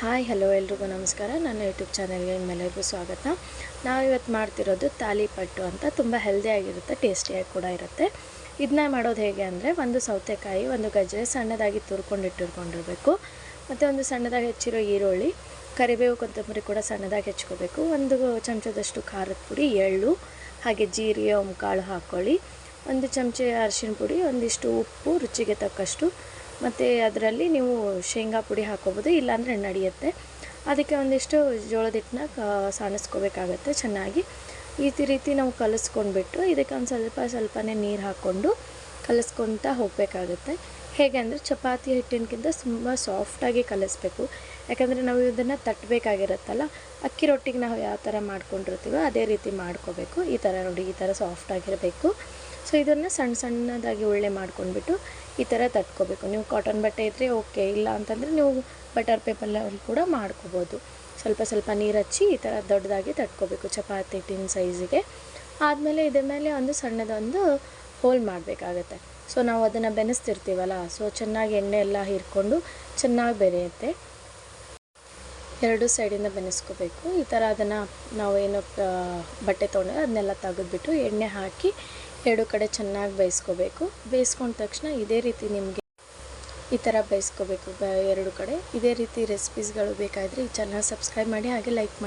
Hi hello ಎಲ್ರಿಗೂ ನಮಸ್ಕಾರ. ನನ್ನ ಯೂಟ್ಯೂಬ್ ಚಾನಲ್ಗೆ ನಿಮ್ಮೆಲ್ಲರಿಗೂ ಸ್ವಾಗತ. ನಾವಿವತ್ತು ಮಾಡ್ತಿರೋದು ತಾಲಿಪಟ್ಟು ಅಂತ. ತುಂಬ ಹೆಲ್ದಿಯಾಗಿರುತ್ತೆ, ಟೇಸ್ಟಿಯಾಗಿ ಕೂಡ ಇರುತ್ತೆ. ಇದನ್ನ ಮಾಡೋದು ಹೇಗೆ ಅಂದರೆ, ಒಂದು ಸೌತೆಕಾಯಿ, ಒಂದು ಗಜ್ಜರಿ ಸಣ್ಣದಾಗಿ ತುರ್ಕೊಂಡಿಟ್ಟಿರ್ಕೊಂಡಿರಬೇಕು. ಮತ್ತು ಒಂದು ಸಣ್ಣದಾಗಿ ಹೆಚ್ಚಿರೋ ಈರುಳ್ಳಿ, ಕರಿಬೇವು, ಕೊತ್ತಂಬರಿ ಕೂಡ ಸಣ್ಣದಾಗಿ ಹೆಚ್ಕೋಬೇಕು. ಒಂದು ಚಮಚದಷ್ಟು ಖಾರದ ಪುಡಿ, ಎಳ್ಳು, ಹಾಗೆ ಜೀರಿಗೆ, ಕಾಳು ಹಾಕ್ಕೊಳ್ಳಿ. ಒಂದು ಚಮಚ ಅರಿಶಿಣ ಪುಡಿ, ಒಂದಿಷ್ಟು ಉಪ್ಪು ರುಚಿಗೆ ತಕ್ಕಷ್ಟು, ಮತ್ತು ಅದರಲ್ಲಿ ನೀವು ಶೇಂಗಾ ಪುಡಿ ಹಾಕ್ಕೋಬೋದು, ಇಲ್ಲಾಂದರೆ ನಡೆಯುತ್ತೆ. ಅದಕ್ಕೆ ಒಂದಿಷ್ಟು ಜೋಳದ ಹಿಟ್ಟನ್ನ ಸಾಣಿಸ್ಕೋಬೇಕಾಗತ್ತೆ ಚೆನ್ನಾಗಿ. ಈ ರೀತಿ ನಾವು ಕಲಿಸ್ಕೊಂಡ್ಬಿಟ್ಟು ಇದಕ್ಕೆ ಒಂದು ಸ್ವಲ್ಪನೇ ನೀರು ಹಾಕ್ಕೊಂಡು ಕಲಿಸ್ಕೊತಾ ಹೋಗಬೇಕಾಗುತ್ತೆ. ಹೇಗೆ ಅಂದರೆ, ಚಪಾತಿ ಹಿಟ್ಟಿನಕ್ಕಿಂತ ತುಂಬ ಸಾಫ್ಟಾಗಿ ಕಲಿಸ್ಬೇಕು. ಯಾಕಂದರೆ ನಾವು ಇದನ್ನು ತಟ್ಟಬೇಕಾಗಿರುತ್ತಲ್ಲ, ಅಕ್ಕಿ ರೊಟ್ಟಿಗೆ ನಾವು ಯಾವ ಥರ ಮಾಡ್ಕೊಂಡಿರ್ತೀವೋ ಅದೇ ರೀತಿ ಮಾಡ್ಕೋಬೇಕು. ಈ ಥರ ನೋಡಿ, ಈ ಥರ ಸಾಫ್ಟಾಗಿರಬೇಕು. ಸೊ ಇದನ್ನು ಸಣ್ಣದಾಗಿ ಉಳ್ಳೆ ಮಾಡ್ಕೊಂಡ್ಬಿಟ್ಟು ಈ ಥರ ತಟ್ಕೋಬೇಕು. ನೀವು ಕಾಟನ್ ಬಟ್ಟೆ ಇದ್ದರೆ ಓಕೆ, ಇಲ್ಲ ಅಂತಂದರೆ ನೀವು ಬಟರ್ ಪೇಪರಲ್ಲಿ ಕೂಡ ಮಾಡ್ಕೋಬೋದು. ಸ್ವಲ್ಪ ನೀರು ಹಚ್ಚಿ ಈ ಥರ ದೊಡ್ಡದಾಗಿ ತಟ್ಕೋಬೇಕು ಚಪಾತಿ ಹಿಟ್ಟಿನ ಸೈಜಿಗೆ. ಆದಮೇಲೆ ಇದ್ರ ಮೇಲೆ ಒಂದು ಸಣ್ಣದೊಂದು ಹೋಲ್ ಮಾಡಬೇಕಾಗತ್ತೆ. ಸೊ ನಾವು ಅದನ್ನು ಬೆನೆಸ್ತಿರ್ತೀವಲ್ಲ, ಸೊ ಚೆನ್ನಾಗಿ ಎಣ್ಣೆ ಎಲ್ಲ ಹೀರ್ಕೊಂಡು ಚೆನ್ನಾಗಿ ಬೆರೆಯುತ್ತೆ. ಎರಡು ಸೈಡಿಂದ ಬೆನೆಸ್ಕೋಬೇಕು. ಈ ಥರ ಅದನ್ನು ನಾವು ಏನು ಬಟ್ಟೆ ತೊಗೊಂಡು ಅದನ್ನೆಲ್ಲ ತೆಗೆದ್ಬಿಟ್ಟು ಎಣ್ಣೆ ಹಾಕಿ ಎರಡು ಕಡೆ ಚೆನ್ನಾಗಿ ಬೇಯಿಸ್ಕೋಬೇಕು. ಬೇಯಿಸ್ಕೊಂಡ ತಕ್ಷಣ ಇದೇ ರೀತಿ ನಿಮಗೆ ಈ ಥರ ಬೇಯಿಸ್ಕೋಬೇಕು ಎರಡು ಕಡೆ. ಇದೇ ರೀತಿ ರೆಸಿಪೀಸ್ಗಳು ಬೇಕಾದರೆ ಈ ಚಾನಲ್ ಸಬ್ಸ್ಕ್ರೈಬ್ ಮಾಡಿ, ಹಾಗೆ ಲೈಕ್ ಮಾಡಿ.